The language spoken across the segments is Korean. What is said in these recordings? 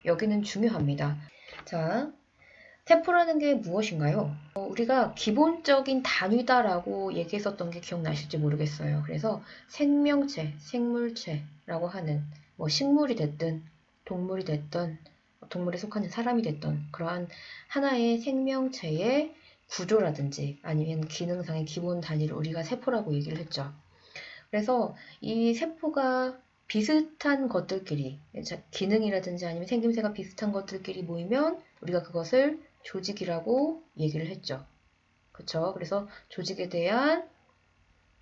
여기는 중요합니다. 자, 세포라는 게 무엇인가요? 우리가 기본적인 단위다라고 얘기했었던 게 기억나실지 모르겠어요. 그래서 생명체, 생물체라고 하는 뭐 식물이 됐든 동물이 됐든 동물에 속하는 사람이 됐든 그러한 하나의 생명체의 구조라든지 아니면 기능상의 기본 단위를 우리가 세포라고 얘기를 했죠. 그래서 이 세포가 비슷한 것들끼리, 기능이라든지 아니면 생김새가 비슷한 것들끼리 모이면 우리가 그것을 조직이라고 얘기를 했죠. 그쵸? 그래서 조직에 대한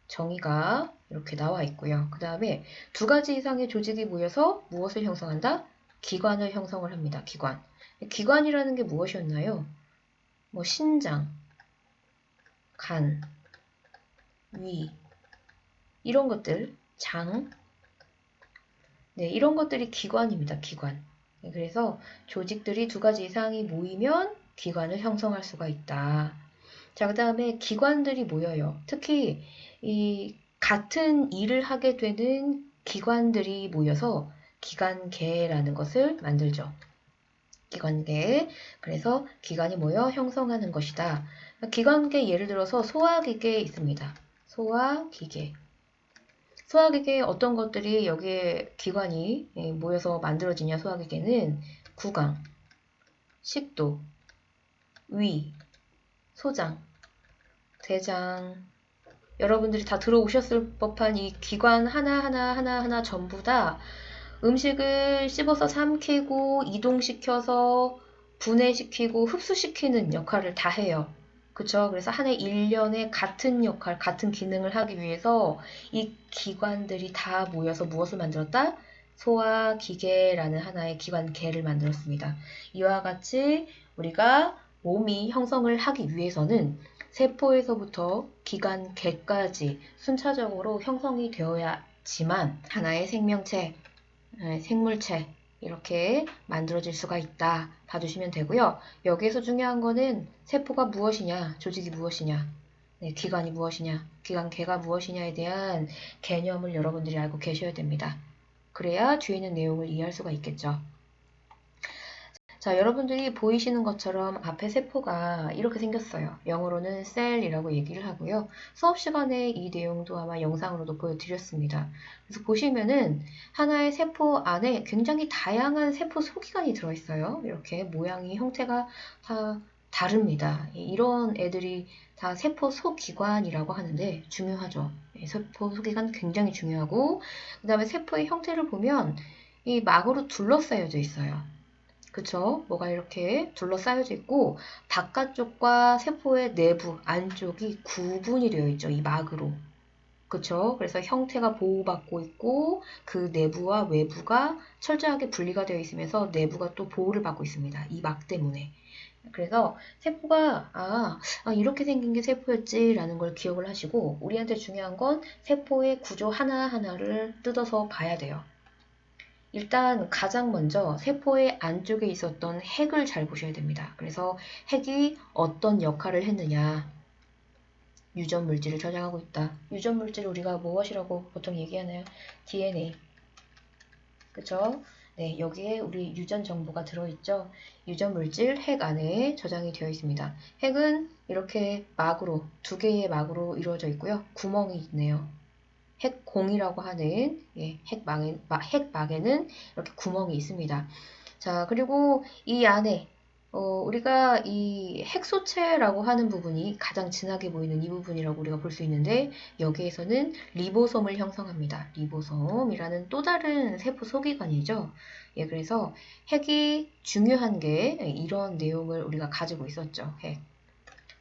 정의가 이렇게 나와 있고요. 그 다음에 두 가지 이상의 조직이 모여서 무엇을 형성한다? 기관을 형성을 합니다. 기관. 기관이라는 게 무엇이었나요? 뭐 신장, 간, 위, 이런 것들, 장, 네, 이런 것들이 기관입니다. 기관. 네, 그래서 조직들이 두 가지 이상이 모이면 기관을 형성할 수가 있다. 자, 그 다음에 기관들이 모여요. 특히 이 같은 일을 하게 되는 기관들이 모여서 기관계라는 것을 만들죠. 기관계. 그래서 기관이 모여 형성하는 것이다. 기관계 예를 들어서 소화기계 있습니다. 소화기계. 소화기계에 어떤 것들이 여기에 기관이 모여서 만들어지냐 소화기계는 구강, 식도, 위, 소장, 대장, 여러분들이 다 들어오셨을 법한 이 기관 하나하나 전부 다 음식을 씹어서 삼키고 이동시켜서 분해시키고 흡수시키는 역할을 다 해요. 그쵸? 그래서 한 해 1년에 같은 역할, 같은 기능을 하기 위해서 이 기관들이 다 모여서 무엇을 만들었다? 소화기계라는 하나의 기관계를 만들었습니다. 이와 같이 우리가 몸이 형성을 하기 위해서는 세포에서부터 기관계까지 순차적으로 형성이 되어야지만 하나의 생명체, 생물체 이렇게 만들어질 수가 있다. 봐주시면 되고요. 여기에서 중요한 거는 세포가 무엇이냐, 조직이 무엇이냐, 기관이 무엇이냐, 기관계가 무엇이냐에 대한 개념을 여러분들이 알고 계셔야 됩니다. 그래야 뒤에 있는 내용을 이해할 수가 있겠죠. 자, 여러분들이 보이시는 것처럼 앞에 세포가 이렇게 생겼어요. 영어로는 셀이라고 얘기를 하고요. 수업 시간에 이 내용도 아마 영상으로도 보여드렸습니다. 그래서 보시면은 하나의 세포 안에 굉장히 다양한 세포 소기관이 들어있어요. 이렇게 모양이, 형태가 다 다릅니다. 이런 애들이 다 세포 소기관이라고 하는데 중요하죠. 세포 소기관 굉장히 중요하고 그 다음에 세포의 형태를 보면 이 막으로 둘러싸여져 있어요. 그쵸? 뭐가 이렇게 둘러싸여져 있고 바깥쪽과 세포의 내부, 안쪽이 구분이 되어 있죠. 이 막으로. 그쵸? 그래서 형태가 보호받고 있고 그 내부와 외부가 철저하게 분리가 되어 있으면서 내부가 또 보호를 받고 있습니다. 이 막 때문에. 그래서 세포가 이렇게 생긴 게 세포였지라는 걸 기억을 하시고 우리한테 중요한 건 세포의 구조 하나하나를 뜯어서 봐야 돼요. 일단 가장 먼저 세포의 안쪽에 있었던 핵을 잘 보셔야 됩니다. 그래서 핵이 어떤 역할을 했느냐. 유전 물질을 저장하고 있다. 유전 물질을 우리가 무엇이라고 보통 얘기하나요? DNA. 그쵸? 네, 여기에 우리 유전 정보가 들어있죠. 유전 물질 핵 안에 저장이 되어 있습니다. 핵은 이렇게 막으로, 두 개의 막으로 이루어져 있고요. 구멍이 있네요. 핵공이라고 하는 핵막에는 이렇게 구멍이 있습니다. 자, 그리고 이 안에 우리가 이 핵소체라고 하는 부분이 가장 진하게 보이는 이 부분이라고 우리가 볼 수 있는데 여기에서는 리보솜을 형성합니다. 리보솜이라는 또 다른 세포 소기관이죠. 예, 그래서 핵이 중요한 게 이런 내용을 우리가 가지고 있었죠. 핵.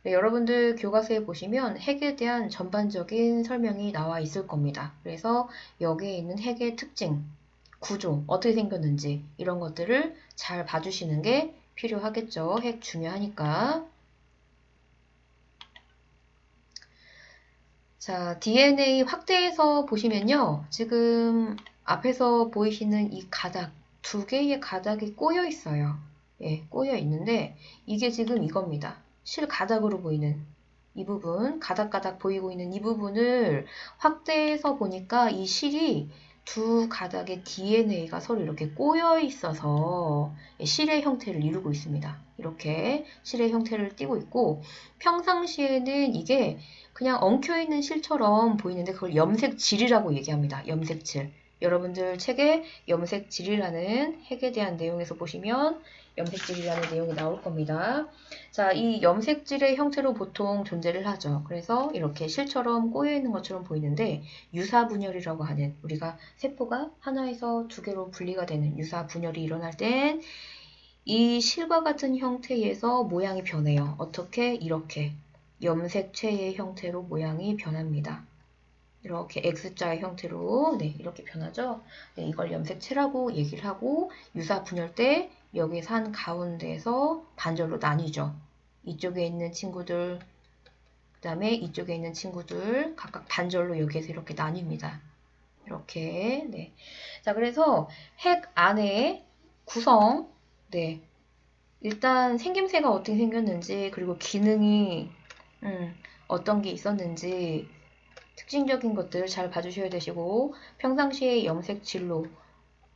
네, 여러분들 교과서에 보시면 핵에 대한 전반적인 설명이 나와 있을 겁니다. 그래서 여기에 있는 핵의 특징, 구조, 어떻게 생겼는지 이런 것들을 잘 봐주시는 게 필요하겠죠. 핵 중요하니까. 자, DNA 확대해서 보시면요. 지금 앞에서 보이시는 이 가닥, 두 개의 가닥이 꼬여 있어요. 예, 꼬여 있는데 이게 지금 이겁니다. 실가닥으로 보이는 이 부분, 가닥가닥 보이고 있는 이 부분을 확대해서 보니까 이 실이 두 가닥의 DNA가 서로 이렇게 꼬여 있어서 실의 형태를 이루고 있습니다. 이렇게 실의 형태를 띠고 있고, 평상시에는 이게 그냥 엉켜있는 실처럼 보이는데 그걸 염색질이라고 얘기합니다. 염색질. 여러분들 책에 염색질이라는 핵에 대한 내용에서 보시면 염색질이라는 내용이 나올 겁니다. 자, 이 염색질의 형태로 보통 존재를 하죠. 그래서 이렇게 실처럼 꼬여있는 것처럼 보이는데 유사분열이라고 하는, 우리가 세포가 하나에서 두 개로 분리가 되는 유사분열이 일어날 땐 이 실과 같은 형태에서 모양이 변해요. 어떻게? 이렇게 염색체의 형태로 모양이 변합니다. 이렇게 X자의 형태로 이렇게 변하죠. 이걸 염색체라고 얘기를 하고, 유사분열 때 여기서 한 가운데에서 반절로 나뉘죠. 이쪽에 있는 친구들, 그 다음에 이쪽에 있는 친구들 각각 반절로 여기에서 이렇게 나뉩니다. 이렇게. 자, 그래서 핵 안에 구성, 일단 생김새가 어떻게 생겼는지, 그리고 기능이 어떤 게 있었는지 특징적인 것들 잘 봐주셔야 되시고, 평상시에 염색질로,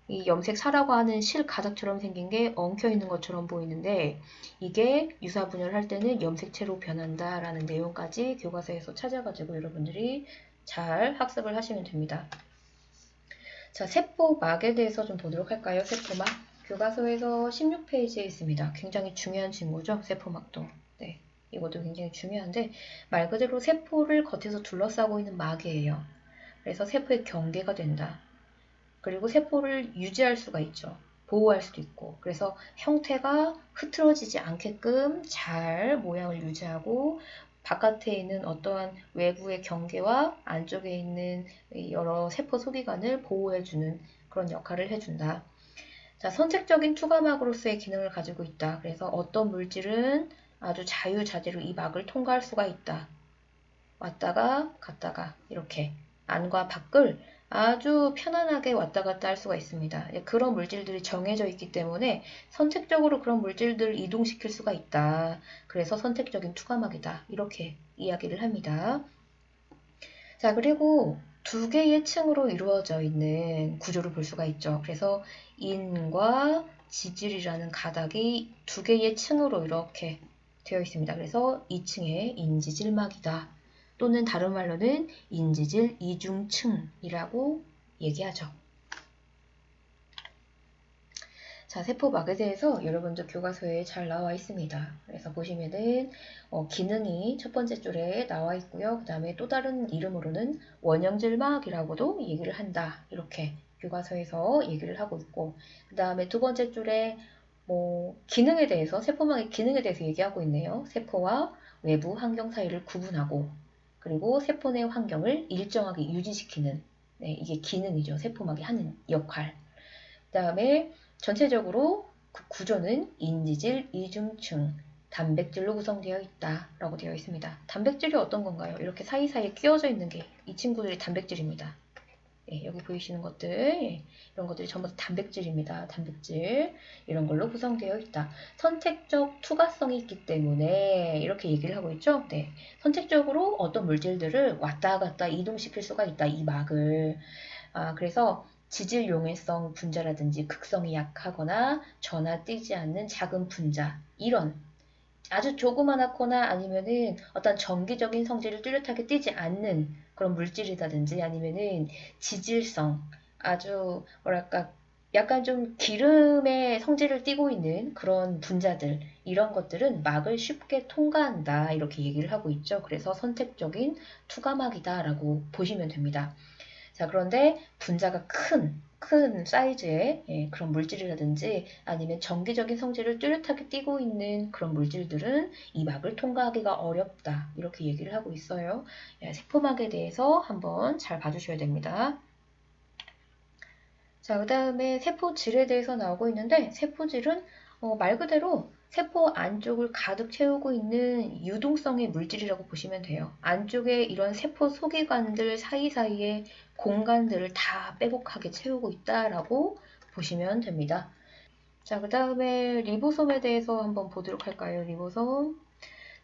이 염색사라고 하는 실 가닥처럼 생긴 게 엉켜있는 것처럼 보이는데 이게 유사분열할 때는 염색체로 변한다라는 내용까지 교과서에서 찾아가지고 여러분들이 잘 학습을 하시면 됩니다. 자, 세포막에 대해서 좀 보도록 할까요? 세포막. 교과서에서 16페이지에 있습니다. 굉장히 중요한 친구죠. 세포막도. 이것도 굉장히 중요한데, 말 그대로 세포를 겉에서 둘러싸고 있는 막이에요. 그래서 세포의 경계가 된다. 그리고 세포를 유지할 수가 있죠. 보호할 수도 있고. 그래서 형태가 흐트러지지 않게끔 잘 모양을 유지하고, 바깥에 있는 어떠한 외부의 경계와 안쪽에 있는 여러 세포 소기관을 보호해주는 그런 역할을 해준다. 자, 선택적인 투과막으로서의 기능을 가지고 있다. 그래서 어떤 물질은 아주 자유자재로 이 막을 통과할 수가 있다. 왔다가 갔다가 이렇게 안과 밖을 아주 편안하게 왔다 갔다 할 수가 있습니다. 그런 물질들이 정해져 있기 때문에 선택적으로 그런 물질들을 이동시킬 수가 있다. 그래서 선택적인 투과막이다. 이렇게 이야기를 합니다. 자, 그리고 두 개의 층으로 이루어져 있는 구조를 볼 수가 있죠. 그래서 인과 지질이라는 가닥이 두 개의 층으로 이렇게 되어 있습니다. 그래서 2층의 인지질막이다. 또는 다른 말로는 인지질 이중층이라고 얘기하죠. 자, 세포막에 대해서 여러분들 교과서에 잘 나와 있습니다. 그래서 보시면은 기능이 첫 번째 줄에 나와 있고요. 그 다음에 또 다른 이름으로는 원형질막이라고도 얘기를 한다. 이렇게 교과서에서 얘기를 하고 있고, 그 다음에 두 번째 줄에 기능에 대해서, 세포막의 기능에 대해서 얘기하고 있네요. 세포와 외부 환경 사이를 구분하고, 그리고 세포 내 환경을 일정하게 유지시키는, 이게 기능이죠. 세포막이 하는 역할. 그 다음에 전체적으로 그 구조는 인지질 이중층, 단백질로 구성되어 있다 라고 되어 있습니다. 단백질이 어떤 건가요? 이렇게 사이사이에 끼워져 있는 게 이 친구들이 단백질입니다. 여기 보이시는 것들, 이런 것들이 전부 다 단백질입니다. 단백질. 이런 걸로 구성되어 있다. 선택적 투과성이 있기 때문에 이렇게 얘기를 하고 있죠. 선택적으로 어떤 물질들을 왔다 갔다 이동시킬 수가 있다. 이 막을. 그래서 지질 용해성 분자라든지 극성이 약하거나 전하 띄지 않는 작은 분자, 이런 아주 조그만하거나 아니면은 어떤 정기적인 성질을 뚜렷하게 띄지 않는 그런 물질이라든지, 아니면은 지질성, 아주 뭐랄까 약간 좀 기름의 성질을 띠고 있는 그런 분자들, 이런 것들은 막을 쉽게 통과한다 이렇게 얘기를 하고 있죠. 그래서 선택적인 투과막이다 라고 보시면 됩니다. 자, 그런데 분자가 큰 사이즈의 그런 물질이라든지 아니면 정기적인 성질을 뚜렷하게 띠고 있는 그런 물질들은 이 막을 통과하기가 어렵다. 이렇게 얘기를 하고 있어요. 세포막에 대해서 한번 잘 봐주셔야 됩니다. 자, 그 다음에 세포질에 대해서 나오고 있는데, 세포질은 말 그대로 세포 안쪽을 가득 채우고 있는 유동성의 물질이라고 보시면 돼요. 안쪽에 이런 세포 소기관들 사이사이에 공간들을 다 빼곡하게 채우고 있다라고 보시면 됩니다. 자, 그 다음에 리보솜에 대해서 한번 보도록 할까요? 리보솜.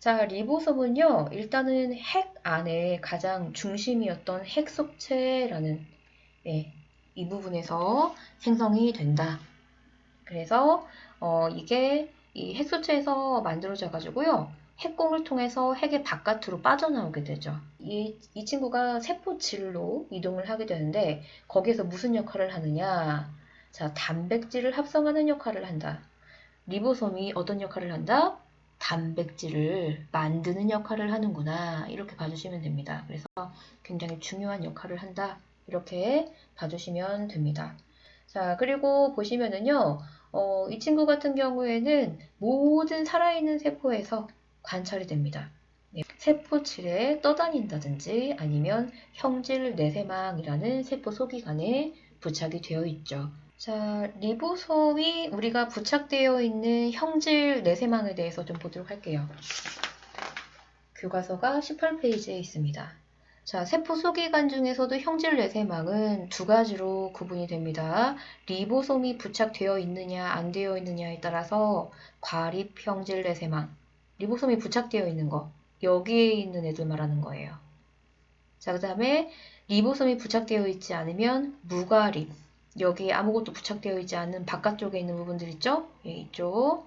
자, 리보솜은요, 일단은 핵 안에 가장 중심이었던 핵 속체라는, 이 부분에서 생성이 된다. 그래서 이게 이 핵소체에서 만들어져 가지고요. 핵공을 통해서 핵의 바깥으로 빠져나오게 되죠. 이 친구가 세포질로 이동을 하게 되는데 거기에서 무슨 역할을 하느냐? 자, 단백질을 합성하는 역할을 한다. 리보솜이 어떤 역할을 한다? 단백질을 만드는 역할을 하는구나. 이렇게 봐주시면 됩니다. 그래서 굉장히 중요한 역할을 한다. 이렇게 봐주시면 됩니다. 자, 그리고 보시면은요, 이 친구 같은 경우에는 모든 살아있는 세포에서 관찰이 됩니다. 네, 세포질에 떠다닌다든지 아니면 형질 내세망이라는 세포 소기관에 부착이 되어 있죠. 자, 리보솜이 우리가 부착되어 있는 형질 내세망에 대해서 좀 보도록 할게요. 교과서가 18페이지에 있습니다. 자, 세포 소기관 중에서도 형질 내세망은 두 가지로 구분이 됩니다. 리보솜이 부착되어 있느냐 안 되어 있느냐에 따라서 과립 형질 내세망, 리보솜이 부착되어 있는 거, 여기에 있는 애들 말하는 거예요. 자, 그 다음에 리보솜이 부착되어 있지 않으면 무과립, 여기에 아무것도 부착되어 있지 않은 바깥쪽에 있는 부분들 있죠? 예, 이쪽.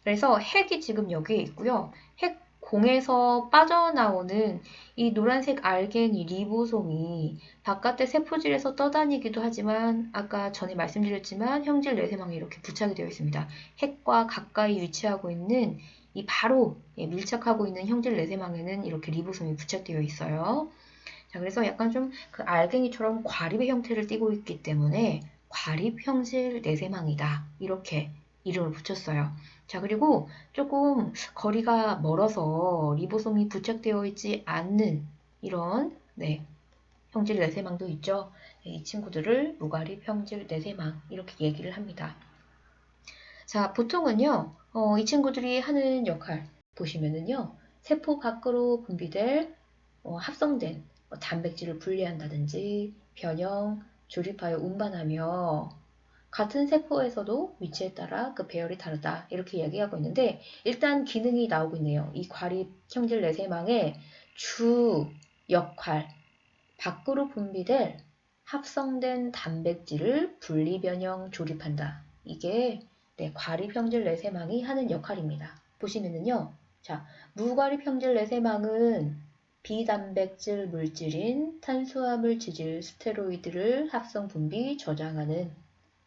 그래서 핵이 지금 여기에 있고요. 핵 공에서 빠져나오는 이 노란색 알갱이 리보솜이 바깥의 세포질에서 떠다니기도 하지만 아까 전에 말씀드렸지만 형질 내세망에 이렇게 부착이 되어 있습니다. 핵과 가까이 위치하고 있는 이 바로 밀착하고 있는 형질 내세망에는 이렇게 리보솜이 부착되어 있어요. 자, 그래서 약간 좀 그 알갱이처럼 과립의 형태를 띠고 있기 때문에 과립 형질 내세망이다. 이렇게 이름을 붙였어요. 자, 그리고 조금 거리가 멀어서 리보솜이 부착되어 있지 않는 이런 형질 내세망도 있죠. 이 친구들을 무과립 형질 내세망 이렇게 얘기를 합니다. 자, 보통은요, 이 친구들이 하는 역할 보시면은요, 세포 밖으로 분비될 합성된 단백질을 분리한다든지 변형, 조립하여 운반하며 같은 세포에서도 위치에 따라 그 배열이 다르다 이렇게 얘기하고 있는데 일단 기능이 나오고 있네요. 이 과립 형질 내세망의 주 역할, 밖으로 분비될 합성된 단백질을 분리 변형 조립한다. 이게 과립 형질 내세망이 하는 역할입니다. 보시면은요. 자, 무과립 형질 내세망은 비단백질 물질인 탄수화물 지질 스테로이드를 합성 분비 저장하는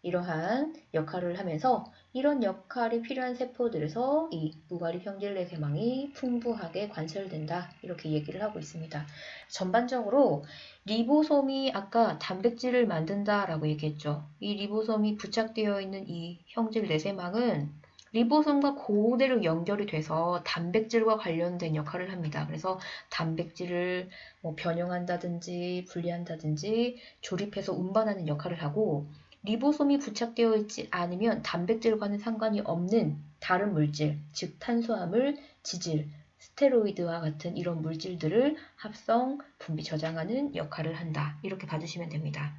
이러한 역할을 하면서 이런 역할이 필요한 세포들에서 이 무과립 형질 내세망이 풍부하게 관찰된다 이렇게 얘기를 하고 있습니다. 전반적으로 리보솜이 아까 단백질을 만든다 라고 얘기했죠. 이 리보솜이 부착되어 있는 이 형질 내세망은 리보솜과 그대로 연결이 돼서 단백질과 관련된 역할을 합니다. 그래서 단백질을 변형한다든지 분리한다든지 조립해서 운반하는 역할을 하고 리보솜이 부착되어 있지 않으면 단백질과는 상관이 없는 다른 물질, 즉 탄수화물, 지질, 스테로이드와 같은 이런 물질들을 합성, 분비, 저장하는 역할을 한다. 이렇게 봐주시면 됩니다.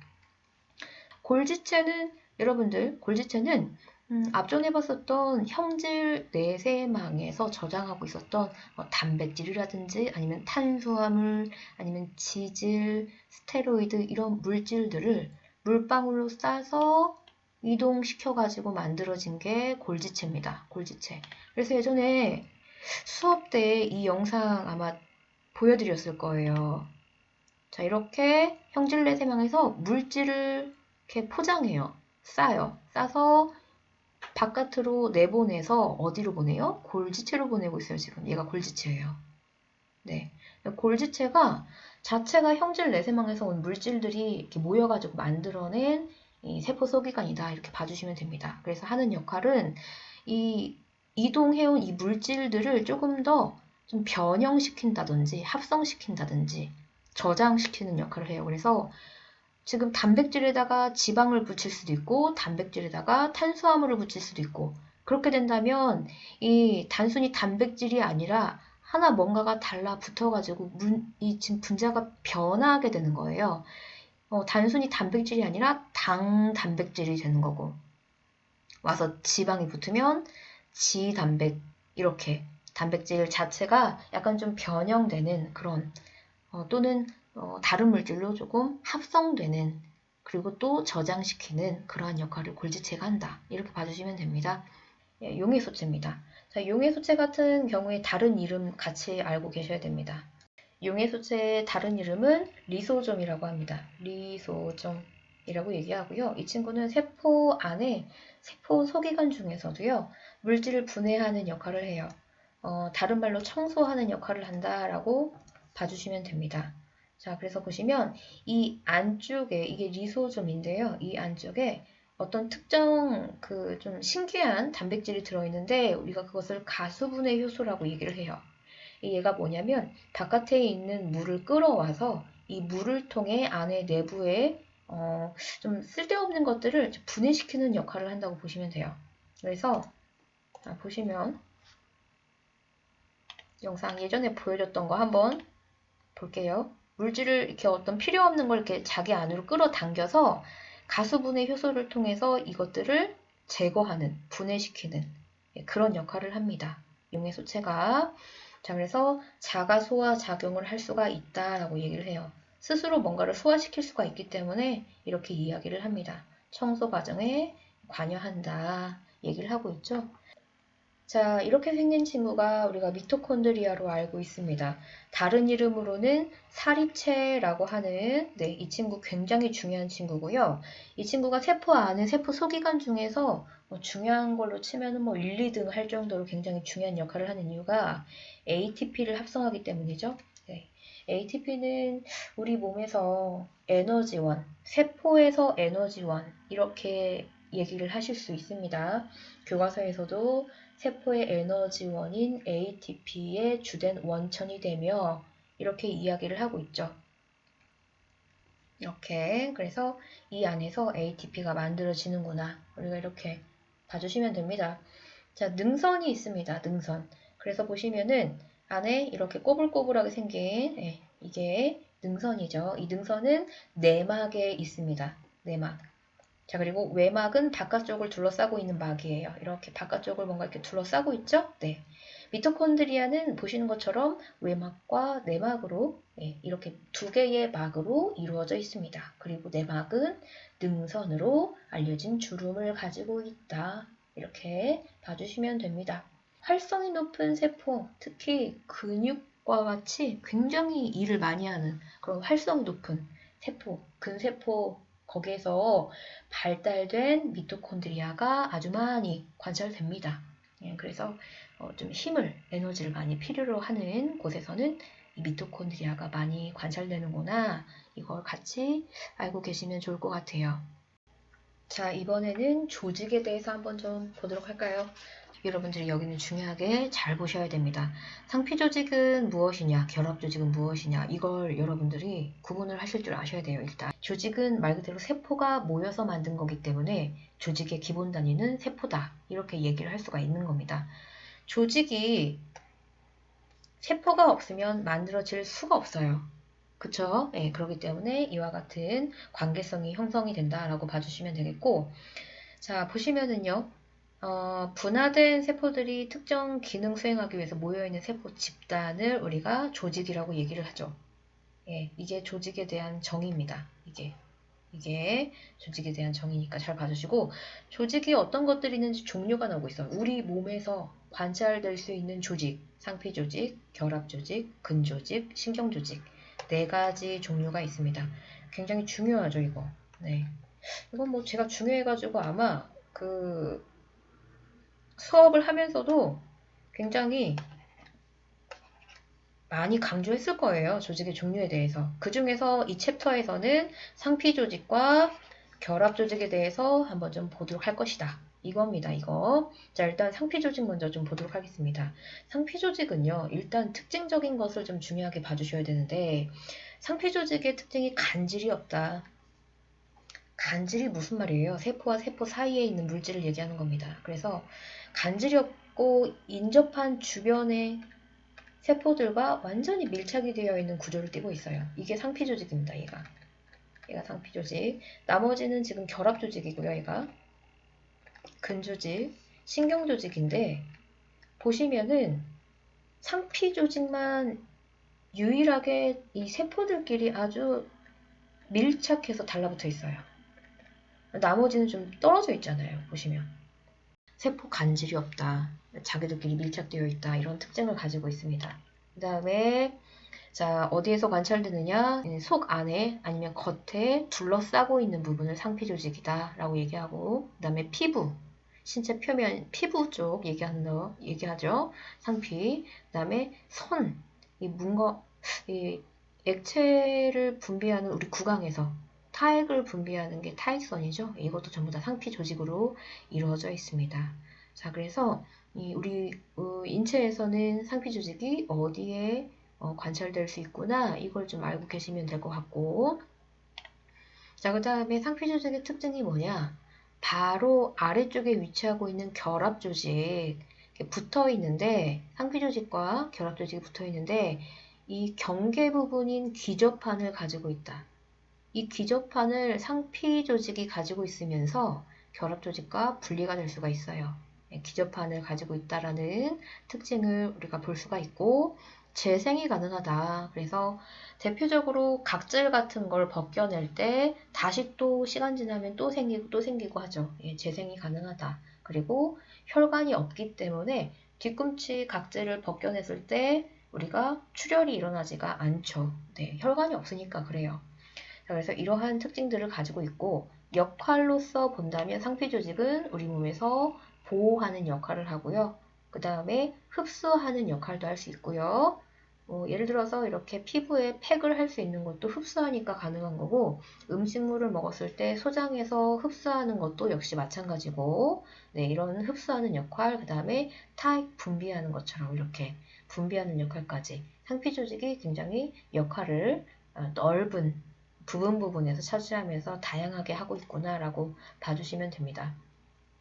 골지체는 여러분들 골지체는 앞전에 봤었던 형질 내세망에서 저장하고 있었던 단백질이라든지 아니면 탄수화물 아니면 지질, 스테로이드 이런 물질들을 물방울로 싸서 이동시켜가지고 만들어진 게 골지체입니다. 골지체. 그래서 예전에 수업 때 이 영상 아마 보여드렸을 거예요. 자, 이렇게 형질 내세망에서 물질을 이렇게 포장해요. 싸요. 싸서 바깥으로 내보내서 어디로 보내요? 골지체로 보내고 있어요, 지금. 얘가 골지체예요. 네. 골지체가 자체가 형질 내세망에서 온 물질들이 이렇게 모여가지고 만들어낸 이 세포 소기관이다. 이렇게 봐주시면 됩니다. 그래서 하는 역할은 이 이동해온 이 물질들을 조금 더 좀 변형시킨다든지 합성시킨다든지 저장시키는 역할을 해요. 그래서 지금 단백질에다가 지방을 붙일 수도 있고 단백질에다가 탄수화물을 붙일 수도 있고 그렇게 된다면 이 단순히 단백질이 아니라 하나 뭔가가 달라붙어가지고 이 지금 분자가 변하게 되는 거예요. 단순히 단백질이 아니라 단백질이 되는 거고 와서 지방이 붙으면 지단백 이렇게 단백질 자체가 약간 좀 변형되는 그런 또는 다른 물질로 조금 합성되는 그리고 또 저장시키는 그러한 역할을 골지체가 한다. 이렇게 봐주시면 됩니다. 예, 용해소체입니다. 자, 용해소체 같은 경우에 다른 이름 같이 알고 계셔야 됩니다. 용해소체의 다른 이름은 리소좀이라고 합니다. 리소좀이라고 얘기하고요. 이 친구는 세포 안에 세포 소기관 중에서도요. 물질을 분해하는 역할을 해요. 다른 말로 청소하는 역할을 한다라고 봐주시면 됩니다. 자, 그래서 보시면 이 안쪽에 이게 리소좀인데요. 이 안쪽에 어떤 특정 그 좀 신기한 단백질이 들어있는데 우리가 그것을 가수분해 효소라고 얘기를 해요. 얘가 뭐냐면 바깥에 있는 물을 끌어와서 이 물을 통해 안에 내부에 좀 쓸데없는 것들을 분해시키는 역할을 한다고 보시면 돼요. 그래서 보시면 영상 예전에 보여줬던 거 한번 볼게요. 물질을 이렇게 어떤 필요 없는 걸 이렇게 자기 안으로 끌어당겨서 가수분해 효소를 통해서 이것들을 제거하는, 분해시키는 그런 역할을 합니다. 용해소체가. 자, 그래서 자가 소화 작용을 할 수가 있다라고 얘기를 해요. 스스로 뭔가를 소화시킬 수가 있기 때문에 이렇게 이야기를 합니다. 청소 과정에 관여한다 얘기를 하고 있죠. 자, 이렇게 생긴 친구가 우리가 미토콘드리아로 알고 있습니다. 다른 이름으로는 사립체라고 하는 이 친구 굉장히 중요한 친구고요. 이 친구가 세포 안에 세포 소기관 중에서 중요한 걸로 치면은 1, 2등 할 정도로 굉장히 중요한 역할을 하는 이유가 ATP를 합성하기 때문이죠. 네. ATP는 우리 몸에서 에너지원, 세포에서 에너지원 이렇게 얘기를 하실 수 있습니다. 교과서에서도 세포의 에너지원인 ATP의 주된 원천이 되며 이렇게 이야기를 하고 있죠. 이렇게 그래서 이 안에서 ATP가 만들어지는구나. 우리가 이렇게 봐주시면 됩니다. 자, 능선이 있습니다. 능선. 그래서 보시면은 안에 이렇게 꼬불꼬불하게 생긴 이게 능선이죠. 이 능선은 내막에 있습니다. 내막. 자, 그리고 외막은 바깥쪽을 둘러싸고 있는 막이에요. 이렇게 바깥쪽을 뭔가 이렇게 둘러싸고 있죠? 네. 미토콘드리아는 보시는 것처럼 외막과 내막으로 이렇게 두 개의 막으로 이루어져 있습니다. 그리고 내막은 능선으로 알려진 주름을 가지고 있다. 이렇게 봐주시면 됩니다. 활성이 높은 세포, 특히 근육과 같이 굉장히 일을 많이 하는 그런 활성이 높은 세포, 근세포 거기에서 발달된 미토콘드리아가 아주 많이 관찰됩니다. 그래서 좀 힘을, 에너지를 많이 필요로 하는 곳에서는 이 미토콘드리아가 많이 관찰되는구나. 이걸 같이 알고 계시면 좋을 것 같아요. 자, 이번에는 조직에 대해서 한번 좀 보도록 할까요? 여러분들이 여기는 중요하게 잘 보셔야 됩니다. 상피조직은 무엇이냐, 결합조직은 무엇이냐, 이걸 여러분들이 구분을 하실 줄 아셔야 돼요. 일단 조직은 말 그대로 세포가 모여서 만든 거기 때문에 조직의 기본 단위는 세포다. 이렇게 얘기를 할 수가 있는 겁니다. 조직이 세포가 없으면 만들어질 수가 없어요. 그쵸? 네, 그렇기 때문에 이와 같은 관계성이 형성이 된다라고 봐주시면 되겠고, 자, 보시면은요. 분화된 세포들이 특정 기능 수행하기 위해서 모여있는 세포 집단을 우리가 조직이라고 얘기를 하죠. 예, 이게 조직에 대한 정의입니다. 이게 조직에 대한 정의니까 잘 봐주시고, 조직이 어떤 것들이 있는지 종류가 나오고 있어요. 우리 몸에서 관찰될 수 있는 조직, 상피조직, 결합조직, 근조직, 신경조직 4가지 종류가 있습니다. 굉장히 중요하죠, 이거. 네. 이건 뭐 제가 중요해가지고 아마 수업을 하면서도 굉장히 많이 강조했을 거예요. 조직의 종류에 대해서. 그 중에서 이 챕터에서는 상피조직과 결합조직에 대해서 한번 좀 보도록 할 것이다. 이겁니다. 이거. 자, 일단 상피조직 먼저 좀 보도록 하겠습니다. 상피조직은요. 일단 특징적인 것을 좀 중요하게 봐주셔야 되는데 상피조직의 특징이 간질이 없다. 간질이 무슨 말이에요? 세포와 세포 사이에 있는 물질을 얘기하는 겁니다. 그래서 간질이 없고 인접한 주변의 세포들과 완전히 밀착이 되어 있는 구조를 띠고 있어요. 이게 상피조직입니다. 얘가 상피조직. 나머지는 지금 결합조직이고요. 얘가 근조직, 신경조직인데 보시면은 상피조직만 유일하게 이 세포들끼리 아주 밀착해서 달라붙어 있어요. 나머지는 좀 떨어져 있잖아요. 보시면. 세포 간질이 없다. 자기들끼리 밀착되어 있다. 이런 특징을 가지고 있습니다. 그 다음에 자, 어디에서 관찰되느냐? 속 안에 아니면 겉에 둘러싸고 있는 부분을 상피 조직이다 라고 얘기하고, 그 다음에 피부, 신체 표면, 피부 쪽 얘기하죠. 상피. 그 다음에 선, 이 액체를 분비하는 우리 구강에서 타액을 분비하는 게 타액선이죠. 이것도 전부 다 상피 조직으로 이루어져 있습니다. 자, 그래서 우리 인체에서는 상피 조직이 어디에 관찰될 수 있구나. 이걸 좀 알고 계시면 될 것 같고. 자, 그 다음에 상피 조직의 특징이 뭐냐? 바로 아래쪽에 위치하고 있는 결합 조직 붙어 있는데, 상피 조직과 결합 조직이 붙어 있는데, 이 경계 부분인 귀접판을 가지고 있다. 이 귀접판을 상피 조직이 가지고 있으면서 결합 조직과 분리가 될 수가 있어요. 귀접판을 가지고 있다라는 특징을 우리가 볼 수가 있고, 재생이 가능하다. 그래서 대표적으로 각질 같은 걸 벗겨낼 때 다시 또 시간 지나면 또 생기고 또 생기고 하죠. 재생이 가능하다. 그리고 혈관이 없기 때문에 뒤꿈치 각질을 벗겨냈을 때 우리가 출혈이 일어나지가 않죠. 네, 혈관이 없으니까 그래요. 그래서 이러한 특징들을 가지고 있고, 역할로서 본다면 상피 조직은 우리 몸에서 보호하는 역할을 하고요. 그 다음에 흡수하는 역할도 할 수 있고요. 예를 들어서 이렇게 피부에 팩을 할 수 있는 것도 흡수하니까 가능한 거고, 음식물을 먹었을 때 소장해서 흡수하는 것도 역시 마찬가지고, 네, 이런 흡수하는 역할, 그 다음에 타액 분비하는 것처럼 이렇게 분비하는 역할까지 상피 조직이 굉장히 역할을 넓은 부분에서 차지하면서 다양하게 하고 있구나라고 봐주시면 됩니다.